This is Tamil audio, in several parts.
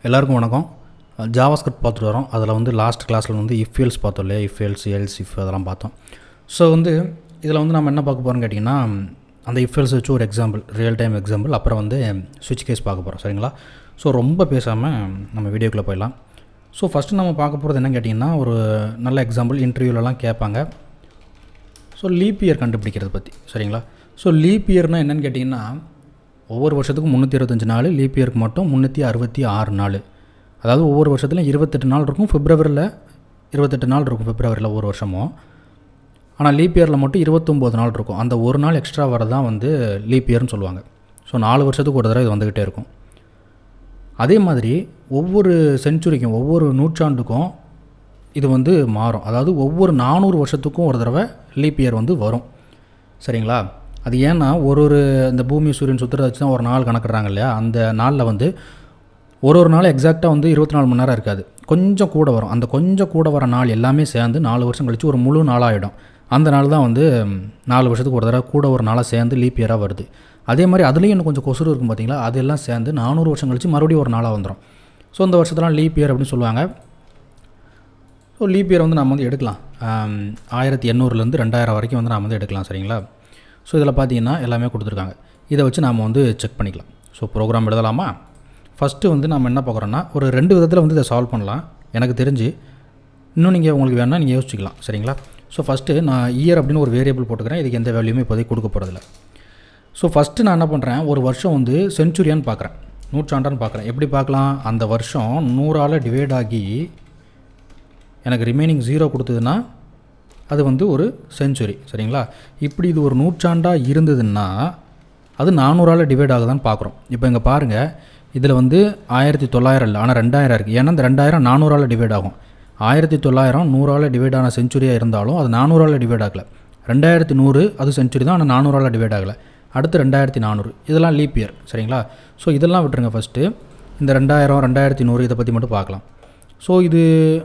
எல்லாருக்கும் வணக்கம். ஜாவாஸ்கிரிப்ட் பார்த்துட்டு வரோம். அதில் வந்து லாஸ்ட் கிளாஸில் வந்து இஃப் எல்ஸ் பார்த்தோம் இல்லையா, இஃப் எல்ஸ் எல்ஸ் இஃப் அதெல்லாம் பார்த்தோம். ஸோ வந்து இதில் வந்து நம்ம என்ன பார்க்க போகிறோம்னு கேட்டிங்கன்னா, அந்த இஃப் எல்ஸ் வச்சு ஒரு எக்ஸாம்பிள், ரியல் டைம் எக்ஸாம்பிள், அப்புறம் வந்து ஸ்விட்ச் கேஸ் பார்க்க போகிறோம். சரிங்களா? ஸோ ரொம்ப பேசாமல் நம்ம வீடியோக்குள்ளே போயிடலாம். ஸோ ஃபஸ்ட்டு நம்ம பார்க்க போகிறது என்னன்னு கேட்டிங்கன்னா, ஒரு நல்ல எக்ஸாம்பிள் இன்டர்வியூலலாம் கேட்பாங்க. ஸோ லீப் இயர் கண்டுபிடிக்கிறது பற்றி. சரிங்களா? ஸோ லீப் இயர்னால் என்னென்னு கேட்டிங்கன்னா, ஒவ்வொரு வருஷத்துக்கும் 325 நாள், லீப் இயருக்கு மட்டும் 366 நாள். அதாவது ஒவ்வொரு வருஷத்துலையும் 28 நாள் இருக்கும். பிப்ரவரியில் 28 நாள் இருக்கும், பிப்ரவரியில் ஒவ்வொரு வருஷமும். ஆனால் லீப் இயரில் மட்டும் 29 நாள் இருக்கும். அந்த ஒரு நாள் எக்ஸ்ட்ரா வரதான் வந்து லீப் இயர்னு சொல்லுவாங்க. ஸோ 4 வருஷத்துக்கு ஒரு தடவை இது வந்துக்கிட்டே இருக்கும். அதே மாதிரி ஒவ்வொரு செஞ்சுரிக்கும், ஒவ்வொரு நூற்றாண்டுக்கும் இது வந்து மாறும். அதாவது ஒவ்வொரு 400 வருஷத்துக்கும் ஒரு தடவை லீப் இயர் வந்து வரும். சரிங்களா? அது ஏன்னா ஒரு இந்த பூமி சூரியன் சுற்றுறத வச்சு தான் ஒரு நாள் கணக்கிடுறாங்க இல்லையா? அந்த நாளில் வந்து ஒரு நாள் எக்ஸாக்டாக வந்து 24 மணி நேரம் இருக்காது, கொஞ்சம் கூட வரும். அந்த கொஞ்சம் கூட வர நாள் எல்லாமே சேர்ந்து 4 வருஷம் கழித்து ஒரு முழு நாளாகிடும். அந்த நாள் தான் வந்து 4 வருஷத்துக்கு ஒரு தடவை கூட ஒரு நாளாக சேர்ந்து லீப் இயராக வருது. அதே மாதிரி அதுலேயும் இன்னும் கொஞ்சம் கொசுறு இருக்கும் பார்த்தீங்களா, அதெல்லாம் சேர்ந்து 400 வருஷம் கழித்து மறுபடியும் ஒரு நாளாக வந்துடும். ஸோ இந்த வருஷத்துலாம் லீப் இயர் அப்படின்னு சொல்லுவாங்க. ஸோ லீப் இயர் வந்து நம்ம வந்து எடுக்கலாம். 1800லேருந்து 2000 வரைக்கும் வந்து நாம் வந்து எடுக்கலாம். சரிங்களா? ஸோ இதில் பார்த்தீங்கன்னா எல்லாமே கொடுத்துருக்காங்க. இதை வச்சு நாம் வந்து செக் பண்ணிக்கலாம். ஸோ ப்ரோக்ராம் எழுதலாமா? ஃபஸ்ட்டு வந்து நம்ம என்ன பார்க்குறோன்னா, ஒரு 2 விதத்தில் வந்து இதை சால்வ் பண்ணலாம். எனக்கு தெரிஞ்சு இன்னும் நீங்கள் உங்களுக்கு வேணால் நீங்கள் யோசிச்சிக்கலாம். சரிங்களா? ஸோ ஃபஸ்ட்டு நான் இயர் அப்படின்னு ஒரு வேரியபிள் போட்டுக்கிறேன். இதுக்கு எந்த வேல்யூமே இப்போதைக்கு கொடுக்க போகிறதில்ல. ஸோ ஃபஸ்ட்டு நான் என்ன பண்ணுறேன், ஒரு வருஷம் வந்து செஞ்சுரியான்னு பார்க்குறேன், நூற்றாண்டான்னு பார்க்குறேன். எப்படி பார்க்கலாம்? அந்த வருஷம் 100ஆல் டிவைட் ஆகி எனக்கு ரிமைனிங் 0 கொடுத்ததுன்னா அது வந்து ஒரு செஞ்சுரி. சரிங்களா? இப்படி இது ஒரு நூற்றாண்டாக இருந்ததுன்னா அது 400ஆல் டிவைட் ஆகுதான்னு பார்க்குறோம். இப்போ இங்கே பாருங்கள், இதில் வந்து 1900 இல்லை, ஆனால் 2000 இருக்குது. ஏன்னா இந்த 2000 400ஆல் டிவைட் ஆகும். 1900 100ஆல் டிவைட் ஆன செஞ்சுரியாக இருந்தாலும் அது 400ஆல் டிவைட் ஆகலை. 2100 அது செஞ்சுரி தான், ஆனால் 400ஆல் டிவைட் ஆகலை. அடுத்து 2400 இதெல்லாம் லீப் இயர். சரிங்களா? ஸோ இதெல்லாம் விட்டுருங்க. ஃபஸ்ட்டு இந்த 2000 2100 இதை பற்றி மட்டும் பார்க்கலாம். ஸோ இது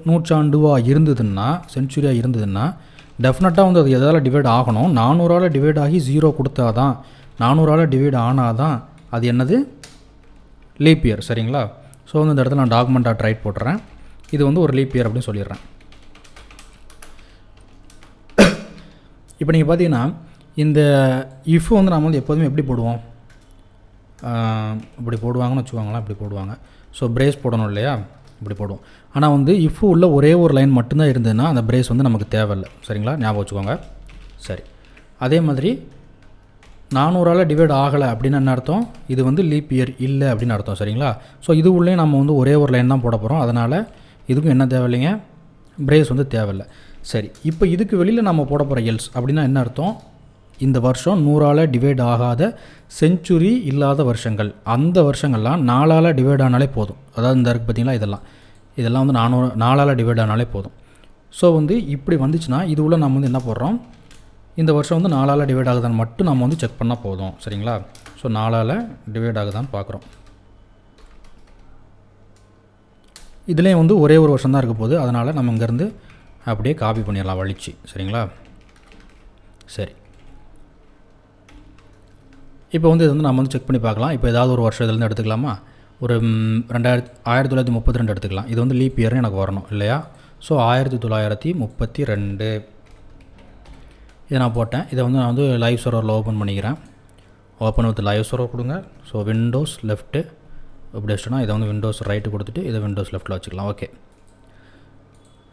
நூற்றாண்டுவாக இருந்ததுன்னா, செஞ்சுரியாக இருந்ததுன்னா டெஃபினட்டாக வந்து அது எதால் டிவைட் ஆகணும், 400ஆல் டிவைட் ஆகி 0 கொடுத்தா தான், 400ஆல் டிவைட் ஆனால் தான் அது என்னது, லீப் இயர். சரிங்களா? ஸோ வந்து இந்த இடத்துல நான் டாக்குமெண்ட்.ரைட் போட்டுறேன். இது வந்து ஒரு லீப் இயர் அப்படின்னு சொல்லிடுறேன். இப்போ நீங்கள் பார்த்தீங்கன்னா இந்த இஃப் வந்து நம்ம வந்து எப்போதுமே எப்படி போடுவோம், இப்படி போடுவாங்கன்னு வச்சுக்கோங்களேன், இப்படி போடுவாங்க. ஸோ பிரேஸ் போடணும் இல்லையா, இப்படி போடுவோம். ஆனால் வந்து இஃப் உள்ள ஒரே ஒரு லைன் மட்டும்தான் இருந்ததுன்னா அந்த பிரேஸ் வந்து நமக்கு தேவையில்லை. சரிங்களா? ஞாபகம் வச்சுக்கோங்க. சரி, அதே மாதிரி 400ஆல் டிவைட் ஆகலை அப்படின்னு என்ன அர்த்தம், இது வந்து லீப் இயர் இல்லை அப்படின்னு அர்த்தம். சரிங்களா? ஸோ இது உள்ளே நம்ம வந்து ஒரே ஒரு லைன் தான் போட போகிறோம். அதனால் இதுக்கும் என்ன தேவையில்லைங்க, பிரேஸ் வந்து தேவையில்லை. சரி, இப்போ இதுக்கு வெளியில் நம்ம போட போகிற எல்ஸ் அப்படின்னா என்ன அர்த்தம், இந்த வருஷம் 100ஆல் டிவைட் ஆகாத செஞ்சுரி இல்லாத வருஷங்கள், அந்த வருஷங்கள்லாம் 4ஆல் டிவைட் ஆனாலே போதும். அதாவது இந்த இருக்குது பார்த்தீங்களா, இதெல்லாம் வந்து 4ஆல் டிவைட் ஆனாலே போதும். ஸோ வந்து இப்படி வந்துச்சுன்னா இது உள்ள நம்ம வந்து என்ன போடுறோம், இந்த வருஷம் வந்து 4ஆல் டிவைட் ஆகுதான்னு மட்டும் நம்ம வந்து செக் பண்ணால் போதும். சரிங்களா? ஸோ 4ஆல் டிவைட் ஆகுதான்னு பார்க்குறோம். இதுலேயும் வந்து ஒரே ஒரு வருஷம் தான் இருக்க போகுது. அதனால் நம்ம இங்கேருந்து அப்படியே காப்பி பண்ணிடலாம் வலிச்சு. சரிங்களா? சரி, இப்போ வந்து இது வந்து நம்ம வந்து செக் பண்ணி பார்க்கலாம். இப்போ ஏதாவது ஒரு வருஷம் இதுலேருந்து எடுத்துக்கலாமா, ஒரு 1932 எடுத்துக்கலாம். இது வந்து லீப் இயர்னு எனக்கு வரணும் இல்லையா? ஸோ 1932 இதை நான் போட்டேன். இதை வந்து நான் வந்து லைவ் சர்வரில் ஓப்பன் பண்ணிக்கிறேன். ஓப்பன் வித் லைவ் சர்வர் கொடுங்க. ஸோ விண்டோஸ் லெஃப்ட்டு இப்படி வச்சுட்டோன்னா இதை வந்து விண்டோஸ் ரைட்டு கொடுத்துட்டு இதை விண்டோஸ் லெஃப்ட்டில் வச்சுக்கலாம். ஓகே,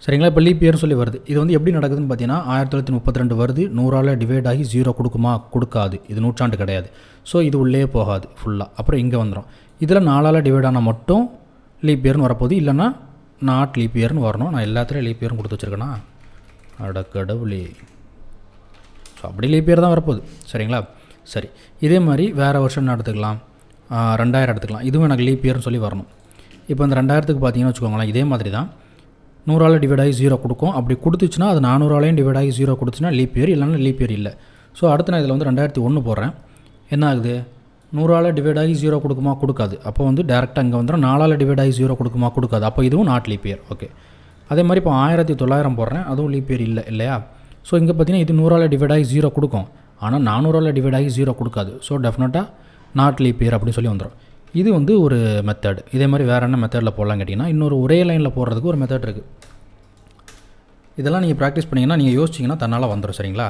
சரிங்களா? இப்போ லீப் இயர்னு சொல்லி வருது. இது வந்து எப்படி நடக்குதுன்னு பார்த்தீங்கன்னா, 1932 வருது, 100ஆல் டிவைட் ஆகி 0 கொடுக்குமா, கொடுக்காது. இது நூற்றாண்டு கிடையாது. ஸோ இது உள்ளே போகாது ஃபுல்லாக. அப்புறம் இங்கே வந்துடும். இதில் 4ஆல் டிவைட் ஆனால் மட்டும் லீப் இயர்னு வரப்போகுது, இல்லைன்னா நாட் லீப் இயர்னு வரணும். நான் எல்லாத்துலேயும் லீப் இயர்னு கொடுத்து வச்சுருக்கேன்னா அடக்கடவுளே. ஸோ அப்படி லீப் இயர் தான் வரப்போகுது. சரிங்களா? சரி, இதே மாதிரி வேறு வருஷம் எடுத்துக்கலாம், 2000 எடுத்துக்கலாம். இதுவும் எனக்கு லீப் இயர்னு சொல்லி வரணும். இப்போ இந்த 2000க்கு பார்த்தீங்கன்னு வச்சுக்கோங்களேன், இதே மாதிரி தான் 100ஆல் டிவைட் ஆகி 0 கொடுக்கும். அப்படி கொடுத்துச்சுன்னா அது 400ஆலையும் டிவைட் ஆகி 0 கொடுத்துச்சுன்னா லீப் இயர், இல்லைன்னா லீப் இயர் இல்லை. ஸோ அடுத்து நான் இதில் வந்து 2001 போடுறேன். என்ன ஆகுது, 100ஆல் டிவைட் ஆகி 0 கொடுக்குமா, கொடுக்காது. அப்போ வந்து டேரெக்டாக இங்கே வந்துடும். 4ஆல் டிவைட் ஆகி 0 கொடுக்குமா, கொடுக்காது. அப்போ இதுவும் நாட் லீப் இயர். ஓகே, அதே மாதிரி இப்போ 1900 போடுறேன், அதுவும் லீப் இயர் இல்லை இல்லையா? ஸோ இங்கே பார்த்தீங்கன்னா இது 100ஆல் டிவைட் ஆகி 0 கொடுக்கும், ஆனால் 400ஆல் டிவைட் ஆகி 0 கொடுக்காது. ஸோ டெஃபினட்டாக நாட் லீப் இயர் அப்படின்னு சொல்லி வந்துடும். இது வந்து ஒரு மெத்தட். இதே மாதிரி வேறு என்ன மெத்தடில் போடலாம் கேட்டிங்கன்னா, இன்னொரு ஒரே லைனில் போடுறதுக்கு ஒரு மெத்தட் இருக்குது. இதெல்லாம் நீங்கள் ப்ராக்டிஸ் பண்ணிங்கன்னா நீங்கள் யோசிச்சிங்கன்னா தன்னால் வந்துடும். சரிங்களா?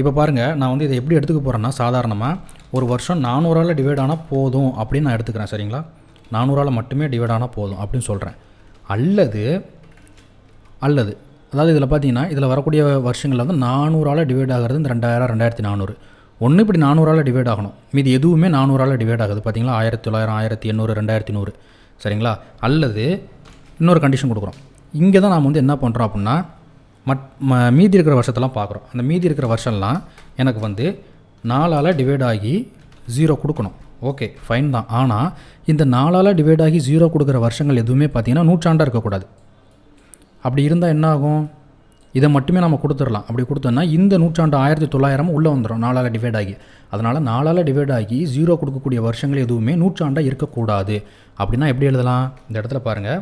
இப்போ பாருங்கள், நான் வந்து இதை எப்படி எடுத்துக்க போகிறேன்னா, சாதாரணமாக ஒரு வருஷம் 400ஆல் டிவைட் ஆனால் போதும் அப்படின்னு நான் எடுத்துக்கிறேன். சரிங்களா? 400ஆல் மட்டுமே டிவைட் ஆனால் போதும் அப்படின்னு சொல்கிறேன். அல்லது அதாவது இதில் பார்த்தீங்கன்னா, இதில் வரக்கூடிய வருஷங்களில் வந்து 400ஆல் டிவைட் ஆகிறது இந்த 2000, 2400. ஒன்று இப்படி 400ஆல் டிவைட் ஆகணும். மீதி எதுவுமே 400ஆல் டிவைட் ஆகுது. பார்த்தீங்களா? 1900, 1800, 2100. சரிங்களா? அல்லது இன்னொரு கண்டிஷன் கொடுக்குறோம். இங்கே தான் நாம் வந்து என்ன பண்ணுறோம் அப்படின்னா, மீதி இருக்கிற வருஷத்தெல்லாம் பார்க்குறோம். அந்த மீதி இருக்கிற வருஷம்லாம் எனக்கு வந்து 4ஆல் டிவைட் ஆகி 0 கொடுக்கணும். ஓகே, ஃபைன் தான். ஆனால் இந்த 4ஆல் டிவைட் ஆகி 0 கொடுக்குற வருஷங்கள் எதுவுமே பார்த்திங்கன்னா நூற்றாண்டாக இருக்கக்கூடாது. அப்படி இருந்தால் என்ன ஆகும்? இதை மட்டுமே நம்ம கொடுத்துடலாம். அப்படி கொடுத்தோன்னா இந்த நூற்றாண்டு 1900 உள்ளே வந்துடும் 4ஆல் டிவைட் ஆகி. அதனால் 4ஆல் டிவைட் ஆகி 0 கொடுக்கக்கூடிய வருஷங்கள் எதுவுமே நூற்றாண்டாக இருக்கக்கூடாது. அப்படின்னா எப்படி எழுதலாம்? இந்த இடத்துல பாருங்கள்,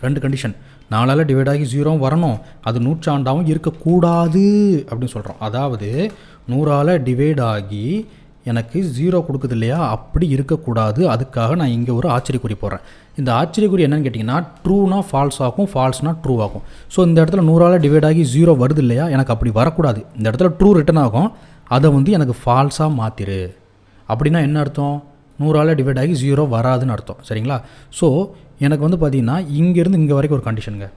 2 கண்டிஷன். 4ஆல் டிவைட் ஆகி 0 வரணும், அது நூற்றாண்டாகவும் இருக்கக்கூடாது அப்படின்னு சொல்கிறோம். அதாவது 100ஆல் டிவைட் ஆகி எனக்கு 0 கொடுக்குது இல்லையா, அப்படி இருக்கக்கூடாது. அதுக்காக நான் இங்கே ஒரு ஆச்சரியக்குறி போடுறேன். இந்த ஆச்சரியக்குறி என்னென்னு கேட்டிங்கன்னா, ட்ரூனா ஃபால்ஸ் ஆகும், ஃபால்ஸ்னா ட்ரூ ஆகும். ஸோ இந்த இடத்துல 100ஆல் டிவைட் ஆகி 0 வருது இல்லையா, எனக்கு அப்படி வரக்கூடாது. இந்த இடத்துல ட்ரூ ரிட்டன் ஆகும், அதை வந்து எனக்கு ஃபால்ஸாக மாற்றிரு. அப்படின்னா என்ன அர்த்தம்? 100ஆல் டிவைட் ஆகி 0 வராதுன்னு அர்த்தம். சரிங்களா? ஸோ எனக்கு வந்து பார்த்திங்கன்னா இங்கேருந்து இங்கே வரைக்கும் ஒரு கண்டிஷனுங்க.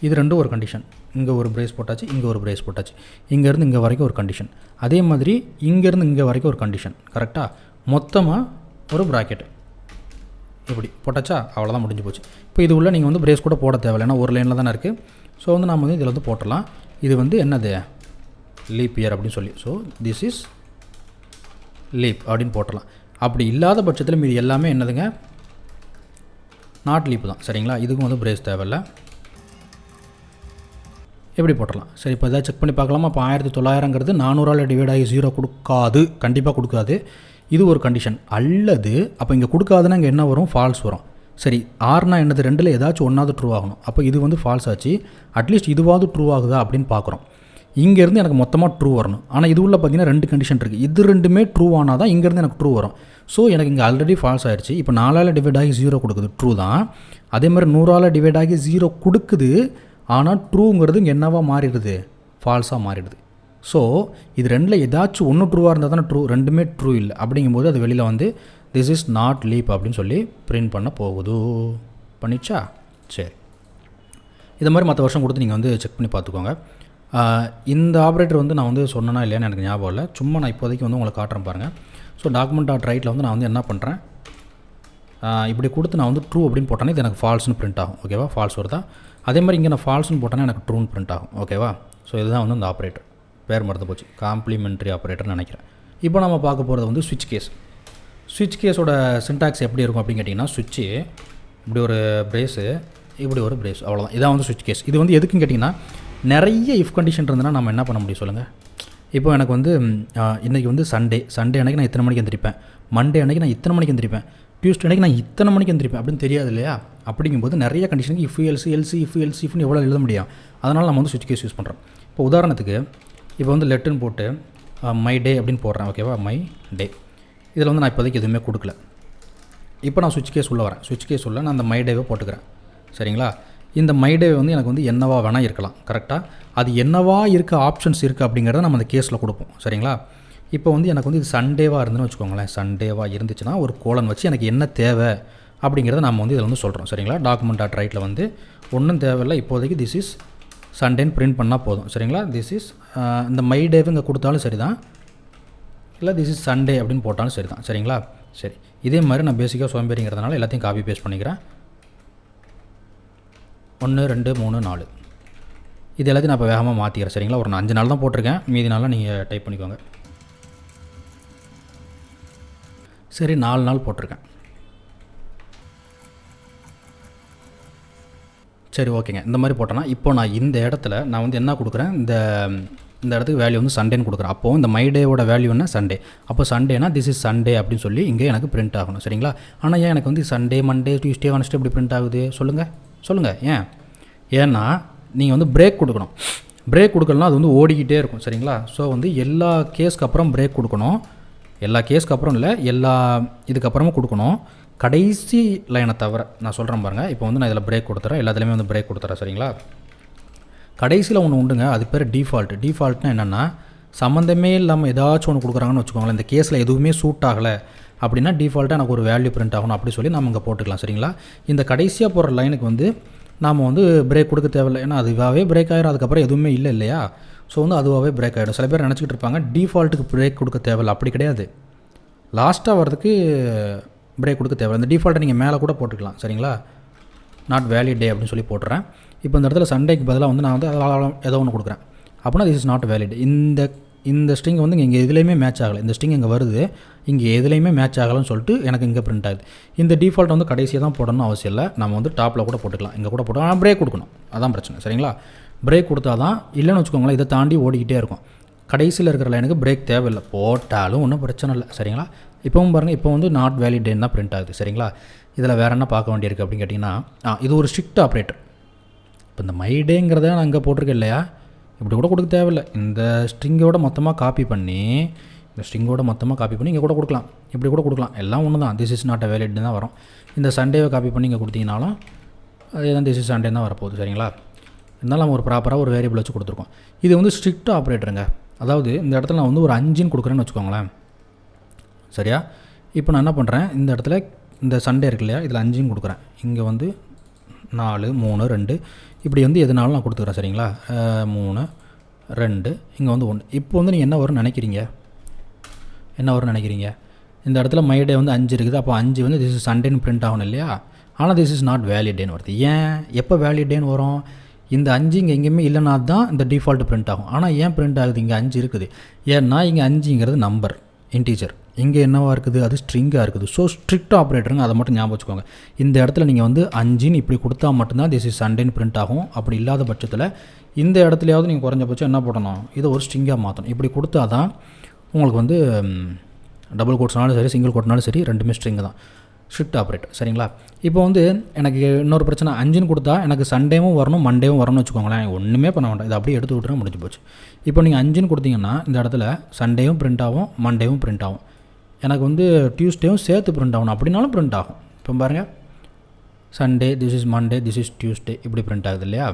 இது ரெண்டும் ஒரு கண்டிஷன். இங்கே ஒரு பிரேஸ் போட்டாச்சு, இங்கே ஒரு பிரேஸ் போட்டாச்சு. இங்கேருந்து இங்கே வரைக்கும் ஒரு கண்டிஷன். அதே மாதிரி இங்கேருந்து இங்கே வரைக்கும் ஒரு கண்டிஷன். கரெக்டாக மொத்தமாக ஒரு ப்ராக்கெட் இப்படி போட்டாச்சா, அவ்வளோதான், முடிஞ்சு போச்சு. இப்போ இது உள்ள நீங்கள் வந்து பிரேஸ் கூட போட தேவையில்லை, ஏன்னா ஒரு லைனில் தானே இருக்குது. ஸோ வந்து நம்ம வந்து இதில் வந்து போட்டுடலாம். இது வந்து என்னது, லீப் இயர் அப்படின்னு சொல்லி. ஸோ திஸ் இஸ் லீப் அப்படின்னு போட்டுடலாம். அப்படி இல்லாத பட்சத்தில் மீது எல்லாமே என்னதுங்க, நாட் லீப் தான். சரிங்களா? இதுக்கும் வந்து பிரேஸ் தேவையில்லை, எப்படி போட்டுடலாம். சரி, இப்போ எதாவது செக் பண்ணி பார்க்கலாமா? இப்போ 1900ங்கிறது 400ஆல் டிவைட் ஆகி 0 கொடுக்காது, கண்டிப்பாக கொடுக்காது. இது ஒரு கண்டிஷன். அல்லது அப்போ இங்கே கொடுக்காதுன்னா இங்கே என்ன வரும்? ஃபால்ஸ் வரும். சரி, ஆர்னா என்னது, ரெண்டில் ஏதாச்சும் ஒன்றாவது ட்ரூ ஆகணும். அப்போ இது வந்து ஃபால்ஸ் ஆச்சு. அட்லீஸ்ட் இதுவாவது ட்ரூ ஆகுதா அப்படின்னு பார்க்குறோம். இங்கேருந்து எனக்கு மொத்தமாக ட்ரூ வரணும். ஆனால் இது உள்ள பார்த்தீங்கன்னா 2 கண்டிஷன் இருக்குது. இது ரெண்டுமே ட்ரூ ஆனால் தான் இங்கேருந்து எனக்கு ட்ரூ வரும். ஸோ எனக்கு இங்கே ஆல்ரெடி ஃபால்ஸ் ஆகிடுச்சு. இப்போ 4ஆல் டிவைட் ஆகி 0 கொடுக்குது, ட்ரூ தான். அதே மாதிரி 100ஆல் டிவைட் ஆகி 0 கொடுக்குது, ஆனால் ட்ரூங்கிறது இங்கே என்னவாக மாறிடுது? ஃபால்ஸாக மாறிடுது. ஸோ இது ரெண்டில் ஏதாச்சும் ஒன்று ட்ரூவாக இருந்தால் தானே ட்ரூ, ரெண்டுமே ட்ரூ இல்லை. அப்படிங்கும்போது அது வெளியில் வந்து திஸ் இஸ் நாட் லீப் அப்படின்னு சொல்லி பிரிண்ட் பண்ண போகுது. பண்ணிச்சா? சரி, இதை மாதிரி மற்ற வருஷம் கொடுத்து நீங்கள் வந்து செக் பண்ணி பார்த்துக்கோங்க. இந்த ஆப்ரேட்டர் வந்து நான் வந்து சொன்னேன்னா இல்லையான்னு எனக்கு ஞாபகம் இல்லை. சும்மா நான் இப்போதைக்கு வந்து உங்களுக்கு காட்டுறேன் பாருங்கள். ஸோ டாக்குமெண்ட்.ரைட்டில் வந்து நான் வந்து என்ன பண்ணுறேன், இப்படி கொடுத்து நான் வந்து ட்ரூ அப்படின்னு போட்டேன்னா இது எனக்கு ஃபால்ஸ்னு பிரிண்ட் ஆகும். ஓகேவா? ஃபால்ஸ் வருதா? அதே மாதிரி இங்கே நான் ஃபால்ஸ்னு போட்டேன்னா எனக்கு ட்ரூன்னு பிரிண்ட் ஆகும். ஓகேவா? ஸோ இதுதான் வந்து அந்த ஆப்ரேட்டர். பேர் மறந்து போச்சு, காம்ப்ளிமெண்ட்ரி ஆப்ரேட்டர்னு நினைக்கிறேன். இப்போ நம்ம பார்க்க போகிறது வந்து ஸ்விட்ச் கேஸ். ஸ்விட்ச் கேஸோட சின்டாக்ஸ் எப்படி இருக்கும் அப்படின்னு கேட்டிங்கன்னா, ஸ்விட்சு இப்படி ஒரு பிரேஸு, இப்படி ஒரு பிரேஸ், அவ்வளோதான். இதான் வந்து ஸ்விட்ச் கேஸ். இது வந்து எதுக்குன்னு கேட்டிங்கன்னா, நிறைய இஃப் கண்டிஷன் இருந்ததுன்னா நம்ம என்ன பண்ண முடியும் சொல்லுங்கள். இப்போ எனக்கு வந்து இன்றைக்கி வந்து சண்டே அன்றைக்கி நான் இத்தனை மணிக்கு எந்திரிப்பேன், மண்டே அன்றைக்கி நான் இத்தனை மணிக்கு எந்திரிப்பேன், டியூஸ்டே அன்றைக்கி நான் இத்தனை மணிக்கு எந்திரிப்பேன் அப்படின்னு தெரியாது இல்லையா? அப்படிங்கும்போது நிறைய கண்டிஷனுக்கு இஃப் எல்சி இஃப்னு எவ்வளோ எழுத முடியும். அதனால் நம்ம வந்து ஸ்விட்ச் கேஸ் யூஸ் பண்ணுறோம். இப்போ உதாரணத்துக்கு இப்போ வந்து லெட்டுன்னு போட்டு மை டே அப்படின்னு போடுறேன். ஓகேவா? My day. இதில் வந்து நான் இப்போதைக்கு எதுவுமே கொடுக்கல. இப்போ நான் ஸ்விட்ச் கேஸ் உள்ளே வரேன். ஸ்விட்ச் கேஸ் உள்ள நான் அந்த மை டேவை போட்டுக்கிறேன். சரிங்களா? இந்த மை டே வந்து எனக்கு வந்து என்னவா வேணால் இருக்கலாம். கரெக்டாக? அது என்னவா இருக்க ஆப்ஷன்ஸ் இருக்குது அப்படிங்கிறத நம்ம அந்த கேஸில் கொடுப்போம். சரிங்களா? இப்போ வந்து எனக்கு வந்து இது சண்டேவாக இருந்துன்னு வச்சுக்கோங்களேன். சண்டேவாக இருந்துச்சுன்னா ஒரு கோலன் வச்சு எனக்கு என்ன தேவை அப்படிங்கிறத நம்ம வந்து இதில் வந்து சொல்கிறோம். சரிங்களா? டாக்குமெண்ட்.ரைட்டில் வந்து ஒன்றும் தேவையில்லை, இப்போதைக்கு திஸ் இஸ் சண்டேன்னு பிரிண்ட் பண்ணால் போதும். சரிங்களா? திஸ் இஸ் இந்த மை டேவு இங்கே கொடுத்தாலும் சரி தான், இல்லை திஸ் இஸ் சண்டே அப்படின்னு போட்டாலும் சரி தான். சரிங்களா? சரி, இதே மாதிரி நான் பேசிக்காக சோம்பேறிங்கிறதுனால எல்லாத்தையும் காப்பி பேஸ்ட் பண்ணிக்கிறேன். 1 2 3 4 இது எல்லாத்தையும் நான் இப்போ வேகமாக மாற்றிக்கிறேன். சரிங்களா? ஒரு 5 நாள் தான் போட்டிருக்கேன், மீதி நாளாக நீங்கள் டைப் பண்ணிக்கோங்க. சரி, 4 நாள் போட்டிருக்கேன். சரி, ஓகேங்க. இந்த மாதிரி போட்டேன்னா இப்போ நான் இந்த இடத்துல நான் வந்து என்ன கொடுக்குறேன், இந்த இடத்துக்கு வேல்யூ வந்து சண்டேன்னு கொடுக்குறேன். அப்போது இந்த மை டேவோட வேல்யூ என்ன, சண்டே. அப்போ சண்டேனா திஸ் இஸ் சண்டே அப்படின்னு சொல்லி இங்கே எனக்கு பிரிண்ட் ஆகணும். சரிங்களா? ஆனால் ஏன் எனக்கு வந்து சண்டே, மண்டே, டியூஸ்டே, வெட்னஸ்டே இப்படி பிரிண்ட் ஆகுது சொல்லுங்கள் ஏன்னா நீங்கள் வந்து பிரேக் கொடுக்கணும். பிரேக் கொடுக்கலனா அது வந்து ஓடிக்கிட்டே இருக்கும். சரிங்களா? ஸோ வந்து எல்லா கேஸ்க்கு அப்புறம் பிரேக் கொடுக்கணும். எல்லா கேஸ்க்கு அப்புறம் இல்லை, எல்லா இதுக்கப்புறமும் கொடுக்கணும். கடைசி லைனை தவிர நான் சொல்கிறேன் பாருங்கள். இப்போ வந்து நான் இதில் பிரேக் கொடுத்துறேன், எல்லாத்துலேயுமே வந்து பிரேக் கொடுத்துறேன். சரிங்களா? கடைசியில் ஒன்று உண்டுங்க, அது பேர் டிஃபால்ட். டிஃபால்ட்னா என்னென்னா, சம்மந்தமே இல்லாமல் ஏதாச்சும் ஒன்று கொடுக்குறாங்கன்னு வச்சுக்கோங்களேன். இந்த கேஸில் எதுவுமே சூட் ஆகலை அப்படின்னா டிஃபால்ட்டாக எனக்கு ஒரு வேல்யூ பிரிண்ட் ஆகணும் அப்படி சொல்லி நம்ம இங்கே போட்டுக்கலாம். சரிங்களா? இந்த கடைசியாக போகிற லைனுக்கு வந்து நாம் வந்து பிரேக் கொடுக்க தேவையில்லை. ஏன்னா அதுவாகவே பிரேக் ஆகிடும், அதுக்கப்புறம் எதுவுமே இல்லை இல்லையா? ஸோ வந்து அதுவாகவே பிரேக் ஆகிடும். சில பேர் நினச்சிக்கிட்டு இருப்பாங்க டிஃபால்ட்டுக்கு பிரேக் கொடுக்க தேவையில்லை. அப்படி கிடையாது, லாஸ்ட்டாக வரதுக்கு பிரேக் கொடுக்க தேவை. இந்த டிஃபால்ட்டை நீங்கள் மேலே கூட போட்டுக்கலாம். சரிங்களா? நாட் வேலிட் டே அப்படின்னு சொல்லி போட்டுறேன். இப்போ இந்த இடத்துல சண்டேக்கு பதிலாக வந்து நான் வந்து ஏதோ ஒன்று கொடுக்குறேன் அப்படின்னா திஸ் இஸ் நாட் வேலிட். இந்த ஸ்ட்ரிங் வந்து இங்கே எதுலேயுமே மேட்ச் ஆகலை. இந்த ஸ்ட்ரிங் இங்கே வருது, இங்கே எதுலேயுமே மேட்ச் ஆகலைன்னு சொல்லிட்டு எனக்கு இங்கே பிரிண்ட் ஆகுது. இந்த டிஃபால்ட் வந்து கடைசியாக தான் போடணும்னு அவசியம் இல்லை, நம்ம வந்து டாப்பில் கூட போட்டுக்கலாம். இங்கே கூட போட்டோம், ஆனால் பிரேக் கொடுக்கணும், அதான் பிரச்சனை. சரிங்களா? பிரேக் கொடுத்தா தான், இல்லைன்னு வச்சுக்கோங்களேன் இதை தாண்டி ஓடிக்கிட்டே இருக்கும். கடைசியில் இருக்கிற லைனுக்கு பிரேக் தேவையில்லை, போட்டாலும் ஒன்றும் பிரச்சனை இல்லை. சரிங்களா? இப்போவும் பாருங்கள், இப்போ வந்து நாட் வேலிட் டேன்னு தான் பிரிண்ட் ஆகுது. சரிங்களா? இதில் வேறு என்ன பார்க்க வேண்டியிருக்கு அப்படின்னு கேட்டிங்கன்னா, இது ஒரு ஸ்ட்ரிக்ட் ஆப்ரேட்டர். இப்போ இந்த மை டேங்கிறத நான் இங்கே போட்டிருக்கேன் இல்லையா, இப்படி கூட கொடுக்க தேவையில்லை. இந்த ஸ்ட்ரிங்கோட மொத்தமாக காப்பி பண்ணி இங்கே கூட கொடுக்கலாம், இப்படி கூட கொடுக்கலாம். எல்லாம் ஒன்று தான், this is not a valid தான் வரும். இந்த சண்டேவை காப்பி பண்ணி இங்கே கொடுத்தீங்கனாலும் அதே தான், திஸ் இஸ் சண்டே தான் வரப்போகுது. சரிங்களா? இருந்தாலும் நம்ம ஒரு ப்ராப்பராக ஒரு வேரியபிள் வச்சு கொடுத்துருக்கோம். இது வந்து ஸ்ட்ரிக்ட் ஆப்ரேட்டருங்க. அதாவது இந்த இடத்துல நான் வந்து ஒரு 5 கொடுக்குறேன்னு வச்சுக்கோங்களேன். சரியா? இப்போ நான் என்ன பண்ணுறேன், இந்த இடத்துல இந்த சண்டே இருக்கு இல்லையா, இதில் 5 கொடுக்குறேன். இங்கே வந்து 4 3 2 இப்படி வந்து எதுனாலும் நான் கொடுத்துக்கிறேன். சரிங்களா? 3 2 இங்கே வந்து 1. இப்போ வந்து நீங்கள் என்ன வரும்னு நினைக்கிறீங்க? இந்த இடத்துல மை டே வந்து 5 இருக்குது. அப்போ 5 வந்து திஸ் இஸ் சண்டேன்னு பிரிண்ட் ஆகணும் இல்லையா? ஆனால் திஸ் இஸ் நாட் வேலிட் டேன்னு வருது. ஏன்? எப்போ வேலிட் டேன்னு வரும்? இந்த 5 இங்கே எங்கேயுமே இல்லைனா தான் இந்த டிஃபால்ட் பிரிண்ட் ஆகும். ஆனால் ஏன் பிரிண்ட் ஆகுது? இங்கே 5 இருக்குது. ஏன்னா இங்கே 5ங்கிறது நம்பர், இன்டீஜர். இங்கே என்னவாக இருக்குது? அது ஸ்ட்ரிங்காக இருக்குது. ஸோ ஸ்ட்ரிக்ட் ஆப்ரேட்டருங்க, அதை மட்டும் ஞாபகம் வச்சுக்கோங்க. இந்த இடத்துல நீங்கள் வந்து 5ன்னு இப்படி கொடுத்தா மட்டும்தான் திஸ் இஸ் சண்டேன்னு பிரிண்ட் ஆகும். அப்படி இல்லாத பட்சத்தில் இந்த இடத்துலையாவது நீங்கள் குறைஞ்சபட்சம் என்ன போடணும், இதை ஒரு ஸ்ட்ரிங்காக மாற்றணும். இப்படி கொடுத்தா தான் உங்களுக்கு வந்து டபுள் கோட்ஸ்னாலும் சரி, சிங்கிள் கோட்னாலும் சரி, ரெண்டுமே ஸ்ட்ரிங்கு தான். Strict operator. சரிங்களா? இப்போ வந்து எனக்கு இன்னொரு பிரச்சனை, 5ன்னு கொடுத்தா எனக்கு சண்டேவும் வரணும், மண்டேவும் வரணும்னு வச்சுக்கோங்களேன். ஒன்றுமே பண்ண வேண்டாம், இதை அப்படியே எடுத்து விட்டுனா முடிஞ்சு போச்சு. இப்போ நீங்கள் 5ன்னு கொடுத்தீங்கன்னா இந்த இடத்துல சண்டேவும் பிரிண்ட் ஆகும், மண்டேவும் பிரிண்ட் ஆகும். எனக்கு வந்து டியூஸ்டேவும் சேர்த்து பிரிண்ட் ஆகணும் அப்படின்னாலும் பிரிண்ட் ஆகும். இப்போ பாருங்கள், Sunday this is Monday, this is Tuesday, இப்படி பிரிண்ட் ஆகுது இல்லையா?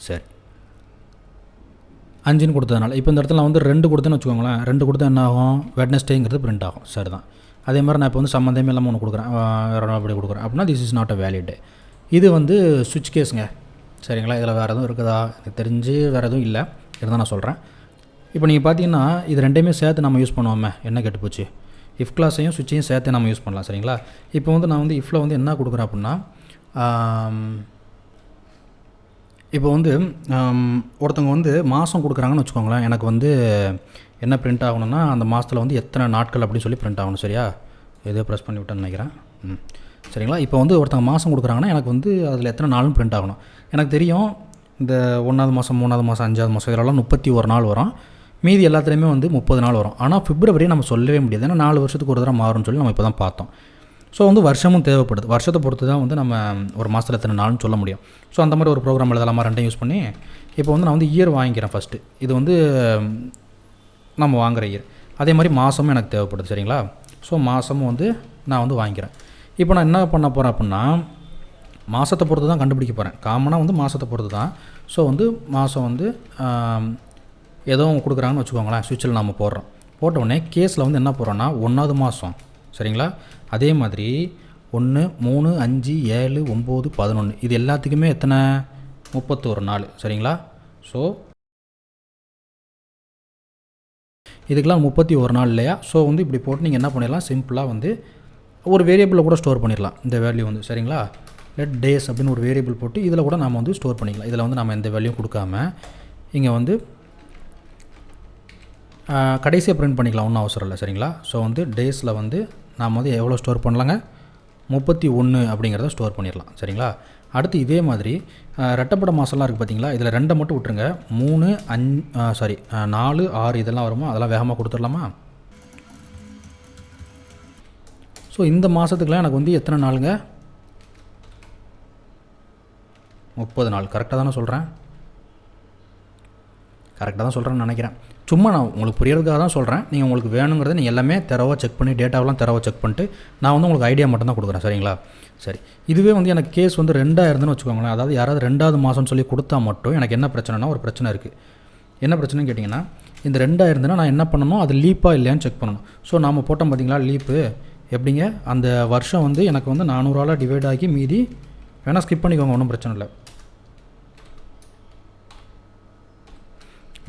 சரி, 5ன்னு கொடுத்ததுனால இப்போ இந்த இடத்துல நான் வந்து 2 கொடுத்தேன்னு வச்சுக்கோங்களேன். 2 கொடுத்தா என்ன ஆகும்? வெட்னஸ்டேங்கிறது பிரிண்ட் ஆகும். சரி தான். அதே மாதிரி நான் இப்போ வந்து சம்மந்தமே இல்லாமல் ஒன்று கொடுக்குறேன், வேறு அப்படி கொடுக்குறேன் அப்படின்னா this is not a valid day. இது வந்து சுவிட்ச் கேஸுங்க. சரிங்களா? இதில் வேறு எதுவும் இருக்குதா? எனக்கு தெரிஞ்சு வேறு எதுவும் இல்லை, இருந்தால் நான் சொல்கிறேன். இப்போ நீங்கள் பார்த்தீங்கன்னா இது ரெண்டையுமே சேர்த்து நம்ம யூஸ் பண்ணுவோமே, என்ன கெட்டு போச்சு? இஃப் கிளாஸையும் சுவிட்சையும் சேர்த்து நம்ம யூஸ் பண்ணலாம். சரிங்களா? இப்போ வந்து நான் வந்து இஃப்பில் வந்து என்ன கொடுக்குறேன் அப்படின்னா, இப்போ வந்து ஒருத்தவங்க வந்து மாதம் கொடுக்குறாங்கன்னு வச்சுக்கோங்களேன். எனக்கு வந்து என்ன பிரிண்ட் ஆகணும்னா, அந்த மாதத்தில் வந்து எத்தனை நாட்கள் அப்படின்னு சொல்லி பிரிண்ட் ஆகணும். சரியா? எதோ ப்ரெஸ் பண்ணி விட்டேன்னு நினைக்கிறேன். சரிங்களா? இப்போ வந்து ஒருத்தவங்க மாதம் கொடுக்குறாங்கன்னா எனக்கு வந்து அதில் எத்தனை நாளும் பிரிண்ட் ஆகணும். எனக்கு தெரியும் இந்த 1வது மாதம், 3வது மாதம், 5வது மாதம் இதெல்லாம் 31 நாள் வரும். மீதி எல்லாத்துலேயுமே வந்து 30 நாள் வரும். ஆனால் பிப்ரவரி நம்ம சொல்லவே முடியாது, ஏன்னா 4 வருஷத்துக்கு ஒரு தடவை மாறும்னு சொல்லி நம்ம இப்போ தான் பார்த்தோம். ஸோ வந்து வருஷமும் தேவைப்படுது. வருஷத்தை பொறுத்து தான் வந்து நம்ம ஒரு மாதத்தில் எத்தனை நாள்னு சொல்ல முடியும். ஸோ அந்த மாதிரி ஒரு ப்ரோக்ராம் எழுதலாமா, ரெண்டையும் யூஸ் பண்ணி. இப்போ வந்து நான் வந்து இயர் வாங்கிக்கிறேன் ஃபஸ்ட்டு. இது வந்து நம்ம வாங்குகிற இயர். அதே மாதிரி மாதமும் எனக்கு தேவைப்படுது. சரிங்களா? ஸோ மாதமும் வந்து நான் வந்து வாங்கிக்கிறேன். இப்போ நான் என்ன பண்ண போகிறேன் அப்படின்னா, மாதத்தை பொறுத்து தான் கண்டுபிடிக்க போகிறேன். காமனாக வந்து மாதத்தை பொறுத்து தான். ஸோ வந்து மாதம் வந்து ஏதோ கொடுக்குறாங்கன்னு வச்சுக்கோங்களேன். சுவிட்சில் நம்ம போடுறோம். போட்ட உடனே கேஸில் வந்து என்ன போடுறோன்னா 1வது மாதம். சரிங்களா? அதே மாதிரி 1 3 5 7 9 11 இது எல்லாத்துக்குமே எத்தனை? 31 நாள். சரிங்களா? ஸோ இதுக்கெலாம் 31 நாள் இல்லையா? ஸோ வந்து இப்படி போட்டு நீங்கள் என்ன பண்ணிடலாம், சிம்பிளாக வந்து ஒரு வேரியபிளில் கூட ஸ்டோர் பண்ணிடலாம் இந்த வேல்யூ வந்து. சரிங்களா? லெட் டேஸ் அப்படின்னு ஒரு வேரியபிள் போட்டு இதில் கூட நம்ம வந்து ஸ்டோர் பண்ணிக்கலாம். இதில் வந்து நம்ம எந்த வேல்யூ கொடுக்காம இங்கே வந்து கடைசியாக பிரிண்ட் பண்ணிக்கலாம், ஒன்றும் அவசரம் இல்லை. சரிங்களா? ஸோ வந்து டேஸில் வந்து நாம் வந்து எவ்வளோ ஸ்டோர் பண்ணலாங்க? 31 அப்படிங்கிறத ஸ்டோர் பண்ணிடலாம். சரிங்களா? அடுத்து இதே மாதிரி ரெட்டப்பட மாதம்லாம் இருக்குது பார்த்தீங்களா? இதில் 2 மட்டும் விட்டுருங்க. 3 5 4 6 இதெல்லாம் வருமா? அதெல்லாம் வேகமாக கொடுத்துடலாமா? ஸோ இந்த மாதத்துக்குலாம் எனக்கு வந்து எத்தனை நாளுங்க? 30 நாள். கரெக்டாக தானே சொல்கிறேன்? கரெக்டாக தான் சொல்கிறேன்னு நினைக்கிறேன். சும்மா நான் உங்களுக்கு புரியறதுக்காக தான் சொல்கிறேன். நீங்கள் உங்களுக்கு வேணுங்கிறத நீங்கள் எல்லாமே தரவாக செக் பண்ணி டேட்டாவெலாம் தரவாக செக் பண்ணிட்டு நான் வந்து உங்களுக்கு ஐடியா மட்டும் தான் கொடுக்குறேன். சரிங்களா? சரி, இதுவே வந்து எனக்கு கேஸ் வந்து 2 இருந்துன்னு வச்சுக்கோங்களேன். அதாவது யாராவது 2வது மாதம்னு சொல்லி கொடுத்தா மட்டும் எனக்கு என்ன பிரச்சனைனா, ஒரு பிரச்சனை இருக்குது. என்ன பிரச்சனைன்னு கேட்டிங்கன்னா, இந்த 2 இருந்துன்னா நான் என்ன பண்ணணும், அது லீப்பாக இல்லையான்னு செக் பண்ணணும். ஸோ நாம் போட்டோம் பார்த்தீங்களா லீப்பு, எப்படிங்க அந்த வருஷம் வந்து எனக்கு வந்து 400ஆல் டிவைட் ஆகி மீதி வேணால் ஸ்கிப் பண்ணிக்கோங்க, ஒன்றும் பிரச்சனை இல்லை.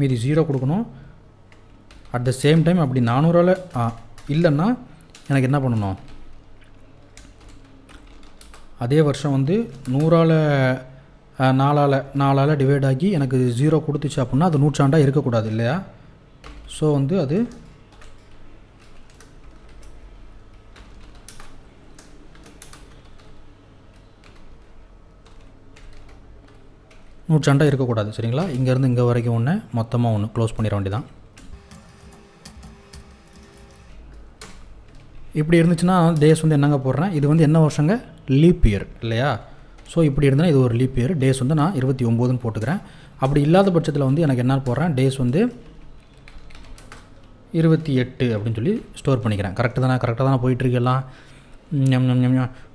மீதி 0 கொடுக்கணும். அட் த சேம் டைம் அப்படி 400ஆல் இல்லைன்னா எனக்கு என்ன பண்ணணும், அதே வருஷம் வந்து 100ஆல் 4ஆல் டிவைட் ஆகி எனக்கு 0 கொடுத்துச்சு அப்படின்னா அது 100 இருக்கக்கூடாது இல்லையா? ஸோ வந்து அது 100 இருக்கக்கூடாது. சரிங்களா? இங்கேருந்து இங்கே வரைக்கும் ஒன்று மொத்தமாக ஒன்று க்ளோஸ் பண்ணிட வேண்டியதான். இப்படி இருந்துச்சுன்னா டேஸ் வந்து என்னங்க போடுறேன், இது வந்து என்ன வருஷங்க, லீப் இயர் இல்லையா? ஸோ இப்படி இருந்தால் இது ஒரு லீப் இயர். டேஸ் வந்து நான் 29ன்னு போட்டுக்கிறேன். அப்படி இல்லாத பட்சத்தில் வந்து எனக்கு என்ன போடுறேன், டேஸ் வந்து 28 அப்படின்னு சொல்லி ஸ்டோர் பண்ணிக்கிறேன். கரெக்டாக தானே போயிட்டுருக்கலாம்.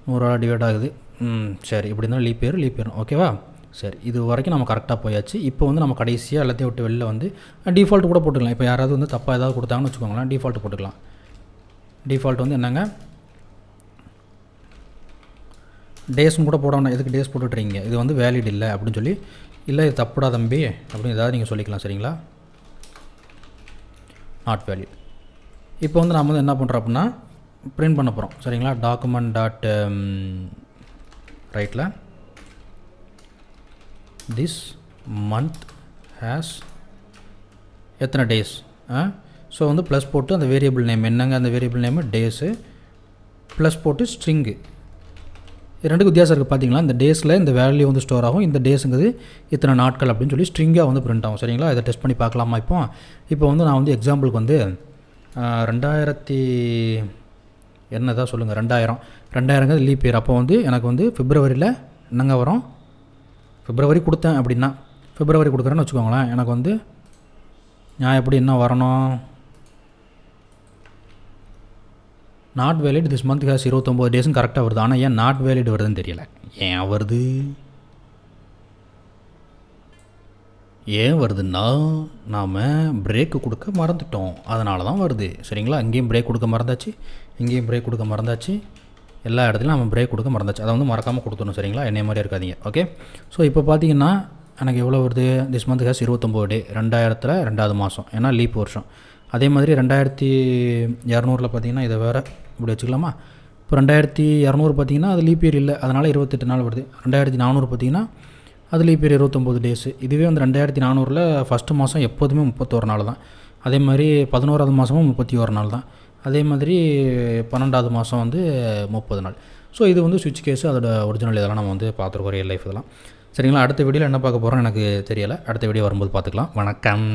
100ஆல் டிவைட் ஆகுது. சரி, இப்படி இருந்தால் லீப் இயர் ஓகேவா? சரி, இது வரைக்கும் நம்ம கரெக்டாக போயாச்சு. இப்போ வந்து நம்ம கடைசியாக எல்லாத்தையும் விட்டு வெளில வந்து டிஃபால்ட் கூட போட்டுக்கலாம். இப்போ யாராவது வந்து தப்பாக ஏதாவது கொடுத்தாங்கன்னு வச்சுக்கோங்களேன், டிஃபால்ட் போட்டுக்கலாம். டிஃபால்ட் வந்து என்னங்க, டேஸ்ன்னு கூட போட வேண்டாம். எதுக்கு டேஸ் போட்டுட்றீங்க, இது வந்து வேலிட் இல்லை அப்படின்னு சொல்லி, இல்லை இது தப்புடா தம்பி அப்படின்னு ஏதாவது நீங்கள் சொல்லிக்கலாம். சரிங்களா? Not valid. இப்போ வந்து நம்ம வந்து என்ன பண்ணுறோம் அப்படின்னா பிரிண்ட் பண்ண போகிறோம். சரிங்களா? டாக்குமெண்ட் டாட் ரைட்டில் திஸ் மந்த் ஹேஸ் எத்தனை டேஸ். ஸோ வந்து ப்ளஸ் போட்டு அந்த வேரியபிள் நேம் என்னங்க, அந்த வேரியபிள் நேமு டேஸு ப்ளஸ் போட்டு ஸ்ட்ரிங்கு. இது ரெண்டுக்கு வித்தியாசம் இருக்குது பார்த்தீங்களா? இந்த டேஸில் இந்த வேல்யூ வந்து ஸ்டோர் ஆகும், இந்த டேஸுங்கிறது இத்தனை நாட்கள் அப்படின்னு சொல்லி ஸ்ட்ரிங்காக வந்து பிரிண்ட் ஆகும். சரிங்களா? இதை டெஸ்ட் பண்ணி பார்க்கலாமா? இப்போ வந்து நான் வந்து எக்ஸாம்பிளுக்கு வந்து 2000 என்னதான் சொல்லுங்கள், 2000 லீப் இயர். அப்போ வந்து எனக்கு வந்து பிப்ரவரியில் என்னங்க வரும், பிப்ரவரி கொடுத்தேன் அப்படின்னா, பிப்ரவரி கொடுக்குறேன்னு வச்சுக்கோங்களேன், எனக்கு வந்து நான் எப்படி என்ன வரணும், not valid this month has 29 டேஸ்ன்னு கரெக்டாக வருது. ஆனால் ஏன் நாட் வேலிட் வருதுன்னு தெரியல. ஏன் வருதுன்னா நாம் பிரேக்கு கொடுக்க மறந்துட்டோம், அதனால தான் வருது. சரிங்களா? இங்கேயும் பிரேக் கொடுக்க மறந்தாச்சு, இங்கேயும் பிரேக் கொடுக்க மறந்தாச்சு, எல்லா இடத்துலையும் நம்ம பிரேக் கொடுக்க மறந்தாச்சு. அதை வந்து மறக்காமல் கொடுத்துடணும். சரிங்களா? என்னைய மாதிரி இருக்காதீங்க. ஓகே. ஸோ இப்போ பார்த்தீங்கன்னா எனக்கு எவ்வளோ வருது, திஸ் மந்த் ஹேஸ் 29 டே, 2000 2வது மாதம், ஏன்னா லீப் வருஷம். அதே மாதிரி 2200 பார்த்தீங்கன்னா இதை வேறு இப்படி வச்சுக்கலாமா? இப்போ 2200 பார்த்தீங்கன்னா அது லீப் இயர் இல்லை, அதனால் 28 நாள் வருது. 2400 பார்த்தீங்கன்னா அது லீப் இயர் 29 டேஸு. இதுவே வந்து 2400 ஃபஸ்ட்டு மாதம் எப்போதுமே 31 நாள் தான். அதே மாதிரி 11வது மாதமும் 31 நாள் தான். அதே மாதிரி 12வது மாதம் வந்து 30 நாள். ஸோ இது வந்து ஸ்விட்ச் கேஸு, அதோட ஒரிஜினல் இதெல்லாம் நம்ம வந்து பார்த்துருக்கோம், ரியல் லைஃப் இதெல்லாம். சரிங்களா? அடுத்த வீடியோவில் என்ன பார்க்க போகிறோம் எனக்கு தெரியலை. அடுத்த வீடியோ வரும்போது பார்த்துக்கலாம். வணக்கம்.